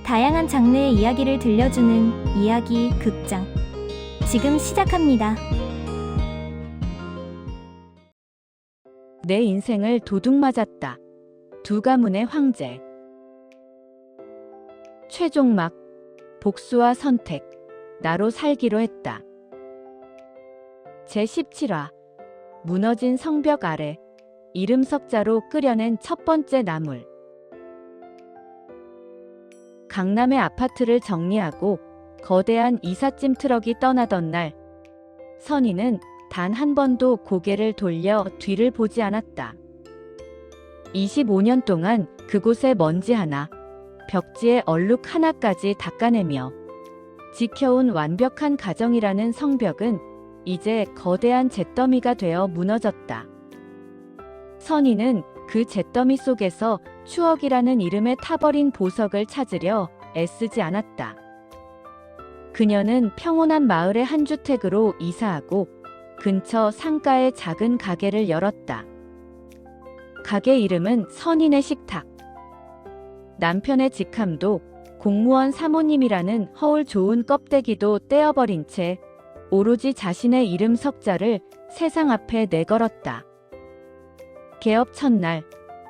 다양한 장르의 이야기를 들려주는 이야기 극장. 지금 시작합니다. 내 인생을 도둑 맞았다. 두 가문의 황제. 최종막. 복수와 선택. 나로 살기로 했다. 제17화. 무너진 성벽 아래. 이름 석자로 끓여낸 첫 번째 나물. 강남의 아파트를 정리하고 거대한 이삿짐 트럭이 떠나던 날, 선희는 단 한 번도 고개를 돌려 뒤를 보지 않았다. 25년 동안 그곳의 먼지 하나, 벽지의 얼룩 하나까지 닦아내며 지켜온 완벽한 가정이라는 성벽은 이제 거대한 잿더미가 되어 무너졌다. 선희는 그 잿더미 속에서 추억이라는 이름의 타버린 보석을 찾으려 애쓰지 않았다. 그녀는 평온한 마을의 한 주택으로 이사하고 근처 상가의 작은 가게를 열었다. 가게 이름은 선인의 식탁. 남편의 직함도 공무원 사모님이라는 허울 좋은 껍데기도 떼어버린 채 오로지 자신의 이름 석자를 세상 앞에 내걸었다. 개업 첫날,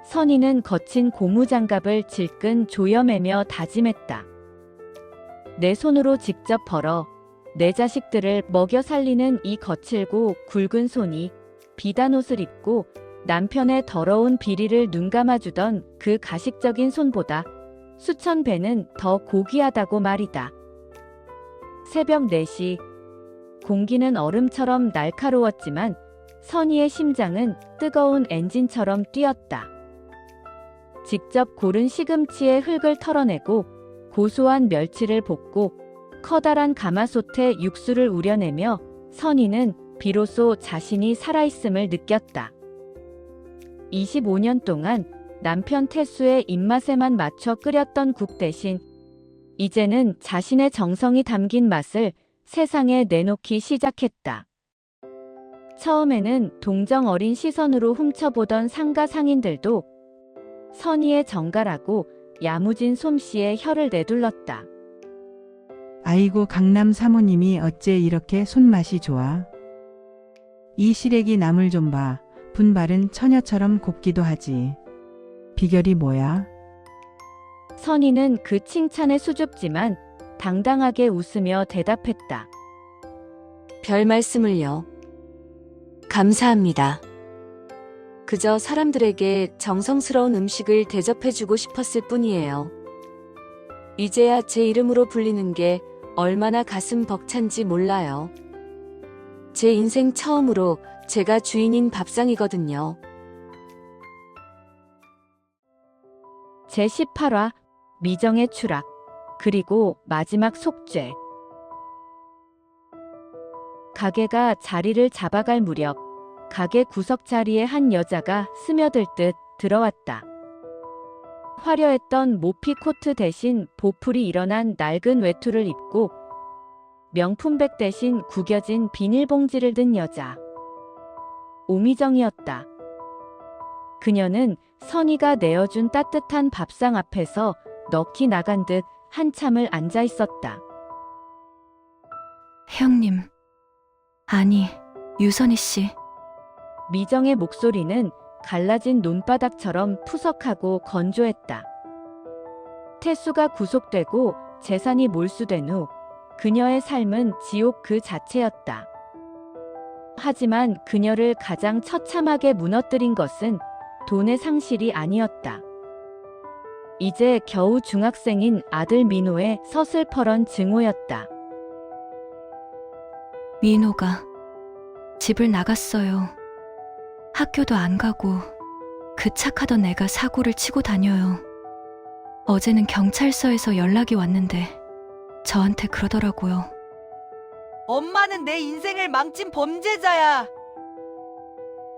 선희는 거친 고무장갑을 질끈 조여매며 다짐했다. 내 손으로 직접 벌어 내 자식들을 먹여 살리는 이 거칠고 굵은 손이 비단 옷을 입고 남편의 더러운 비리를 눈감아주던 그 가식적인 손보다 수천 배는 더 고귀하다고 말이다. 새벽 4시, 공기는 얼음처럼 날카로웠지만 선희의 심장은 뜨거운 엔진처럼 뛰었다. 직접 고른 시금치의 흙을 털어내고 고소한 멸치를 볶고 커다란 가마솥에 육수를 우려내며 선희는 비로소 자신이 살아있음을 느꼈다. 25년 동안 남편 태수의 입맛에만 맞춰 끓였던 국 대신 이제는 자신의 정성이 담긴 맛을 세상에 내놓기 시작했다. 처음에는 동정 어린 시선으로 훔쳐보던 상가 상인들도 선희의 정갈하고 야무진 솜씨에 혀를 내둘렀다. 아이고 강남 사모님이 어째 이렇게 손맛이 좋아. 이 시래기 나물 좀 봐. 분발은 처녀처럼 곱기도 하지. 비결이 뭐야? 선희는 그 칭찬에 수줍지만 당당하게 웃으며 대답했다. 별 말씀을요. 감사합니다. 그저 사람들에게 정성스러운 음식을 대접해주고 싶었을 뿐이에요. 이제야 제 이름으로 불리는 게 얼마나 가슴 벅찬지 몰라요. 제 인생 처음으로 제가 주인인 밥상이거든요. 제18화 미정의 추락, 그리고 마지막 속죄. 가게가 자리를 잡아갈 무렵 가게 구석 자리에 한 여자가 스며들 듯 들어왔다. 화려했던 모피 코트 대신 보풀이 일어난 낡은 외투를 입고 명품백 대신 구겨진 비닐봉지를 든 여자. 오미정이었다. 그녀는 선희가 내어준 따뜻한 밥상 앞에서 넋이 나간 듯 한참을 앉아 있었다. 형님, 아니, 유선희 씨. 미정의 목소리는 갈라진 논바닥처럼 푸석하고 건조했다. 태수가 구속되고 재산이 몰수된 후 그녀의 삶은 지옥 그 자체였다. 하지만 그녀를 가장 처참하게 무너뜨린 것은 돈의 상실이 아니었다. 이제 겨우 중학생인 아들 민호의 서슬퍼런 증오였다. 민호가 집을 나갔어요. 학교도 안 가고 그 착하던 애가 사고를 치고 다녀요. 어제는 경찰서에서 연락이 왔는데 저한테 그러더라고요. 엄마는 내 인생을 망친 범죄자야.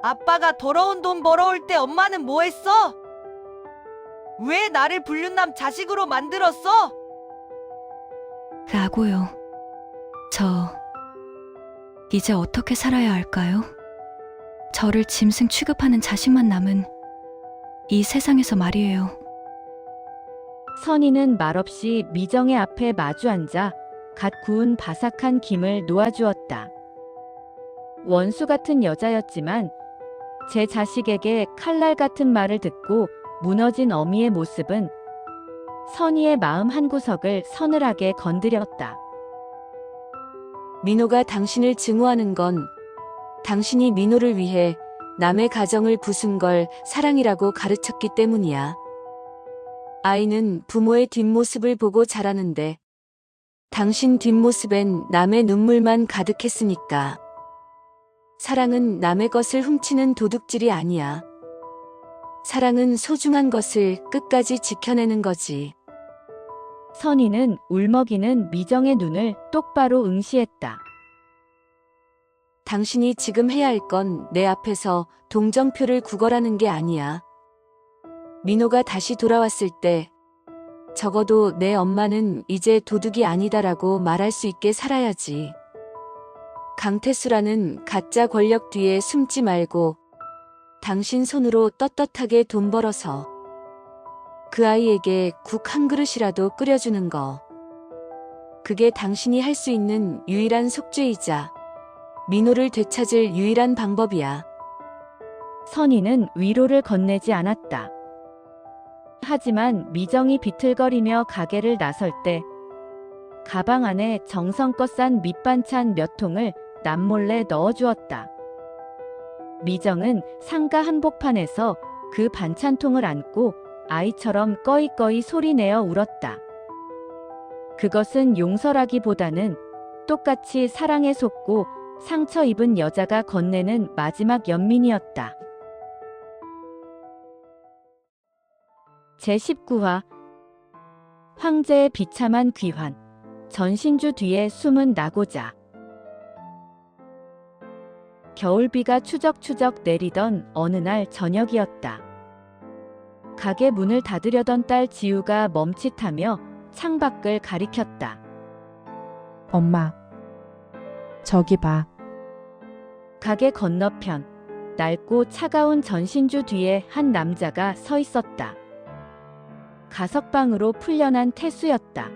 아빠가 더러운 돈 벌어올 때 엄마는 뭐 했어? 왜 나를 불륜남 자식으로 만들었어? 라고요. 저 이제 어떻게 살아야 할까요? 저를 짐승 취급하는 자식만 남은 이 세상에서 말이에요. 선희는 말없이 미정의 앞에 마주 앉아 갓 구운 바삭한 김을 놓아주었다. 원수 같은 여자였지만 제 자식에게 칼날 같은 말을 듣고 무너진 어미의 모습은 선희의 마음 한구석을 서늘하게 건드렸다. 민호가 당신을 증오하는 건 당신이 민호를 위해 남의 가정을 부순 걸 사랑이라고 가르쳤기 때문이야. 아이는 부모의 뒷모습을 보고 자라는데 당신 뒷모습엔 남의 눈물만 가득했으니까. 사랑은 남의 것을 훔치는 도둑질이 아니야. 사랑은 소중한 것을 끝까지 지켜내는 거지. 선희는 울먹이는 미정의 눈을 똑바로 응시했다. 당신이 지금 해야 할 건 내 앞에서 동정표를 구걸하는 게 아니야. 민호가 다시 돌아왔을 때 적어도 내 엄마는 이제 도둑이 아니다라고 말할 수 있게 살아야지. 강태수라는 가짜 권력 뒤에 숨지 말고 당신 손으로 떳떳하게 돈 벌어서 그 아이에게 국 한 그릇이라도 끓여주는 거. 그게 당신이 할 수 있는 유일한 속죄이자 민호를 되찾을 유일한 방법이야. 선희는 위로를 건네지 않았다. 하지만 미정이 비틀거리며 가게를 나설 때 가방 안에 정성껏 싼 밑반찬 몇 통을 남몰래 넣어주었다. 미정은 상가 한복판에서 그 반찬통을 안고 아이처럼 꺼이꺼이 소리내어 울었다. 그것은 용서라기보다는 똑같이 사랑에 속고 상처 입은 여자가 건네는 마지막 연민이었다. 제19화 황제의 비참한 귀환. 전신주 뒤에 숨은 나고자. 겨울비가 추적추적 내리던 어느 날 저녁이었다. 가게 문을 닫으려던 딸 지우가 멈칫하며 창밖을 가리켰다. 엄마, 저기 봐. 가게 건너편 낡고 차가운 전신주 뒤에 한 남자가 서 있었다. 가석방으로 풀려난 태수였다.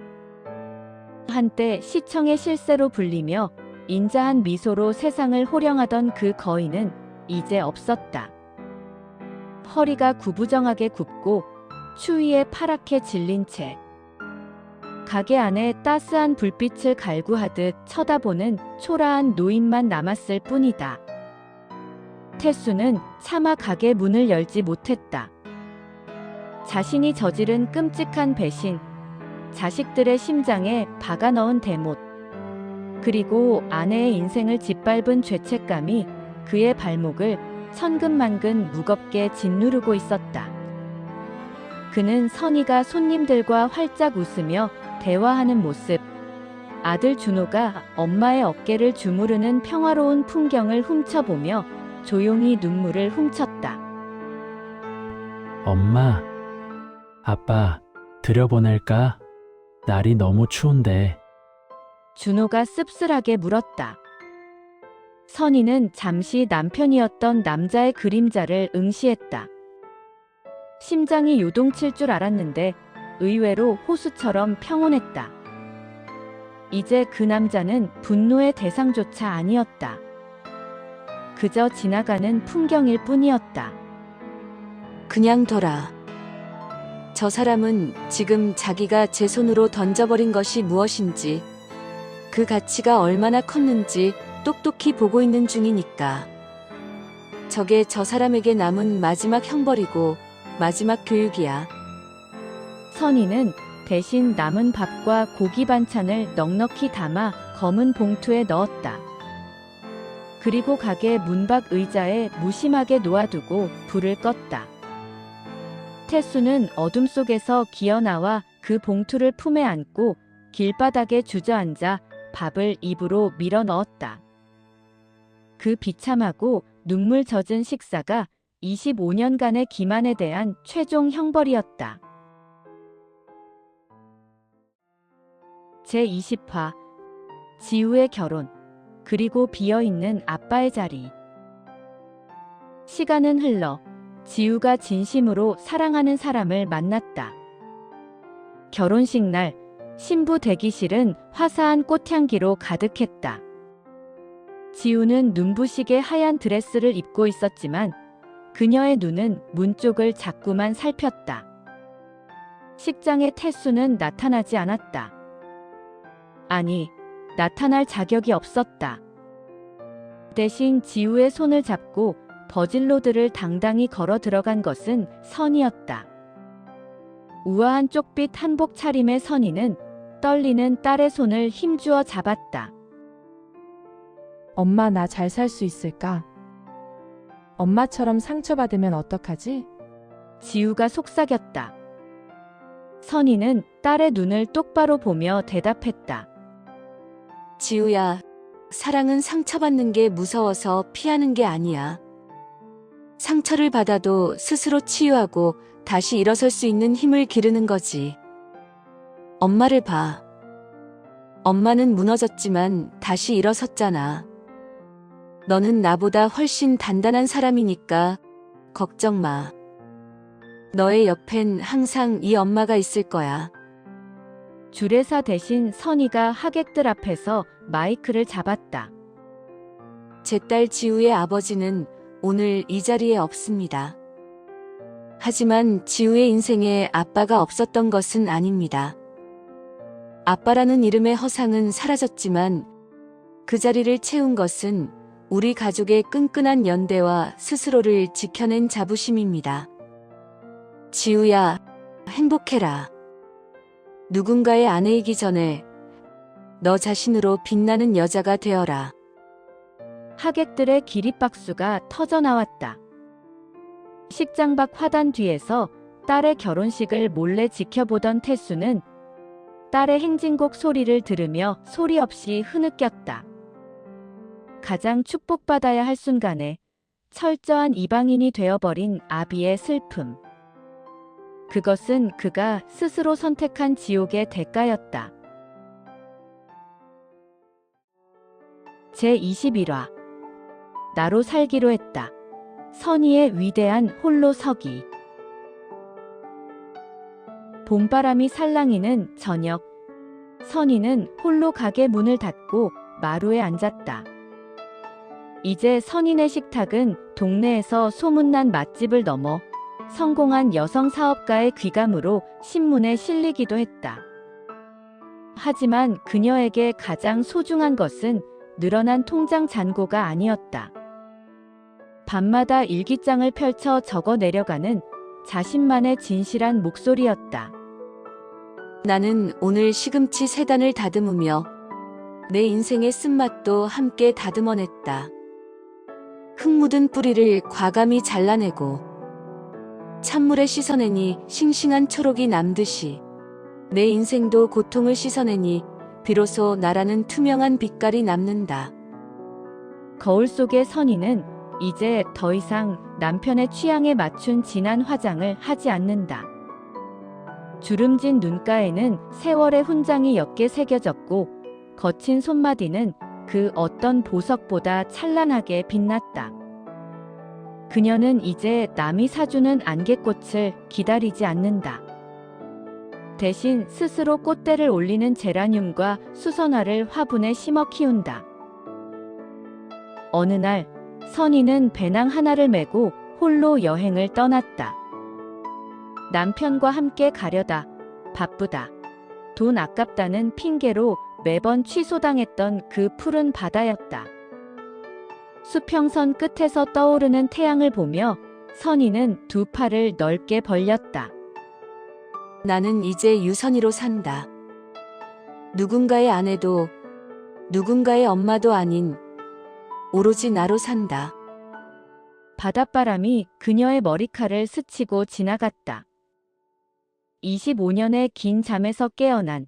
한때 시청의 실세로 불리며 인자한 미소로 세상을 호령하던 그 거인은 이제 없었다. 허리가 구부정하게 굽고 추위에 파랗게 질린 채 가게 안에 따스한 불빛을 갈구하듯 쳐다보는 초라한 노인만 남았을 뿐이다. 태수는 차마 가게 문을 열지 못했다. 자신이 저지른 끔찍한 배신, 자식들의 심장에 박아 넣은 대못, 그리고 아내의 인생을 짓밟은 죄책감이 그의 발목을 천근만근 무겁게 짓누르고 있었다. 그는 선희가 손님들과 활짝 웃으며 대화하는 모습, 아들 준호가 엄마의 어깨를 주무르는 평화로운 풍경을 훔쳐보며 조용히 눈물을 훔쳤다. 엄마, 아빠, 들여보낼까? 날이 너무 추운데. 준호가 씁쓸하게 물었다. 선희는 잠시 남편이었던 남자의 그림자를 응시했다. 심장이 요동칠 줄 알았는데 의외로 호수처럼 평온했다. 이제 그 남자는 분노의 대상조차 아니었다. 그저 지나가는 풍경일 뿐이었다. 그냥 둬라. 저 사람은 지금 자기가 제 손으로 던져버린 것이 무엇인지, 그 가치가 얼마나 컸는지 똑똑히 보고 있는 중이니까. 저게 저 사람에게 남은 마지막 형벌이고 마지막 교육이야. 선희는 대신 남은 밥과 고기 반찬을 넉넉히 담아 검은 봉투에 넣었다. 그리고 가게 문밖 의자에 무심하게 놓아두고 불을 껐다. 태수는 어둠 속에서 기어나와 그 봉투를 품에 안고 길바닥에 주저앉아 밥을 입으로 밀어 넣었다. 그 비참하고 눈물 젖은 식사가 25년간의 기만에 대한 최종 형벌이었다. 제20화 지우의 결혼, 그리고 비어있는 아빠의 자리. 시간은 흘러 지우가 진심으로 사랑하는 사람을 만났다. 결혼식 날 신부 대기실은 화사한 꽃향기로 가득했다. 지우는 눈부시게 하얀 드레스를 입고 있었지만 그녀의 눈은 문 쪽을 자꾸만 살폈다. 식장에 태수는 나타나지 않았다. 아니, 나타날 자격이 없었다. 대신 지우의 손을 잡고 버질로드를 당당히 걸어 들어간 것은 선이었다. 우아한 쪽빛 한복 차림의 선이는 떨리는 딸의 손을 힘주어 잡았다. 엄마 나 잘 살 수 있을까? 엄마처럼 상처받으면 어떡하지? 지우가 속삭였다. 선이는 딸의 눈을 똑바로 보며 대답했다. 지우야, 사랑은 상처받는 게 무서워서 피하는 게 아니야. 상처를 받아도 스스로 치유하고 다시 일어설 수 있는 힘을 기르는 거지. 엄마를 봐. 엄마는 무너졌지만 다시 일어섰잖아. 너는 나보다 훨씬 단단한 사람이니까 걱정 마. 너의 옆엔 항상 이 엄마가 있을 거야. 주례사 대신 선이가 하객들 앞에서 마이크를 잡았다. 제 딸 지우의 아버지는 오늘 이 자리에 없습니다. 하지만 지우의 인생에 아빠가 없었던 것은 아닙니다. 아빠라는 이름의 허상은 사라졌지만 그 자리를 채운 것은 우리 가족의 끈끈한 연대와 스스로를 지켜낸 자부심입니다. 지우야, 행복해라. 누군가의 아내이기 전에 너 자신으로 빛나는 여자가 되어라. 하객들의 기립박수가 터져나왔다. 식장 밖 화단 뒤에서 딸의 결혼식을 몰래 지켜보던 태수는 딸의 행진곡 소리를 들으며 소리 없이 흐느꼈다. 가장 축복받아야 할 순간에 철저한 이방인이 되어버린 아비의 슬픔. 그것은 그가 스스로 선택한 지옥의 대가였다. 제21화 나로 살기로 했다. 선희의 위대한 홀로 서기. 봄바람이 살랑이는 저녁, 선희는 홀로 가게 문을 닫고 마루에 앉았다. 이제 선희네 식탁은 동네에서 소문난 맛집을 넘어 성공한 여성 사업가의 귀감으로 신문에 실리기도 했다. 하지만 그녀에게 가장 소중한 것은 늘어난 통장 잔고가 아니었다. 밤마다 일기장을 펼쳐 적어 내려가는 자신만의 진실한 목소리였다. 나는 오늘 시금치 3단을 다듬으며 내 인생의 쓴맛도 함께 다듬어냈다. 흙 묻은 뿌리를 과감히 잘라내고 찬물에 씻어내니 싱싱한 초록이 남듯이 내 인생도 고통을 씻어내니 비로소 나라는 투명한 빛깔이 남는다. 거울 속의 선희는 이제 더 이상 남편의 취향에 맞춘 진한 화장을 하지 않는다. 주름진 눈가에는 세월의 훈장이 옅게 새겨졌고 거친 손마디는 그 어떤 보석보다 찬란하게 빛났다. 그녀는 이제 남이 사주는 안개꽃을 기다리지 않는다. 대신 스스로 꽃대를 올리는 제라늄과 수선화를 화분에 심어 키운다. 어느 날 선희는 배낭 하나를 메고 홀로 여행을 떠났다. 남편과 함께 가려다 바쁘다. 돈 아깝다는 핑계로 매번 취소당했던 그 푸른 바다였다. 수평선 끝에서 떠오르는 태양을 보며 선희는 두 팔을 넓게 벌렸다. 나는 이제 유선이로 산다. 누군가의 아내도 누군가의 엄마도 아닌 오로지 나로 산다. 바닷바람이 그녀의 머리칼을 스치고 지나갔다. 25년의 긴 잠에서 깨어난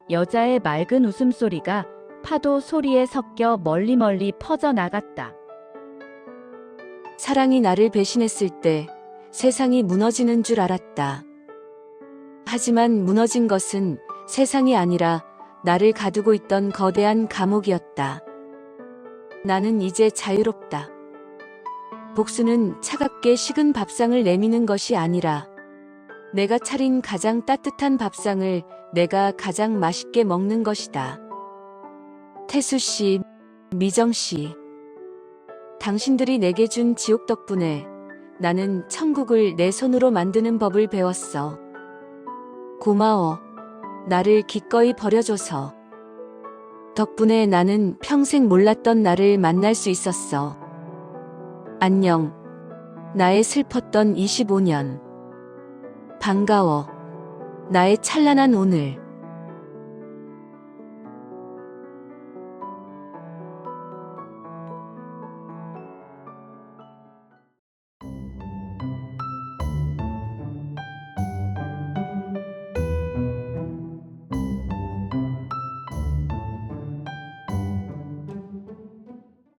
여자의 맑은 웃음소리가 파도 소리에 섞여 멀리 퍼져나갔다. 사랑이 나를 배신했을 때 세상이 무너지는 줄 알았다. 하지만 무너진 것은 세상이 아니라 나를 가두고 있던 거대한 감옥이었다. 나는 이제 자유롭다. 복수는 차갑게 식은 밥상을 내미는 것이 아니라 내가 차린 가장 따뜻한 밥상을 내가 가장 맛있게 먹는 것이다. 태수 씨, 미정 씨. 당신들이 내게 준 지옥 덕분에 나는 천국을 내 손으로 만드는 법을 배웠어. 고마워. 나를 기꺼이 버려줘서. 덕분에 나는 평생 몰랐던 나를 만날 수 있었어. 안녕. 나의 슬펐던 25년. 반가워. 나의 찬란한 오늘.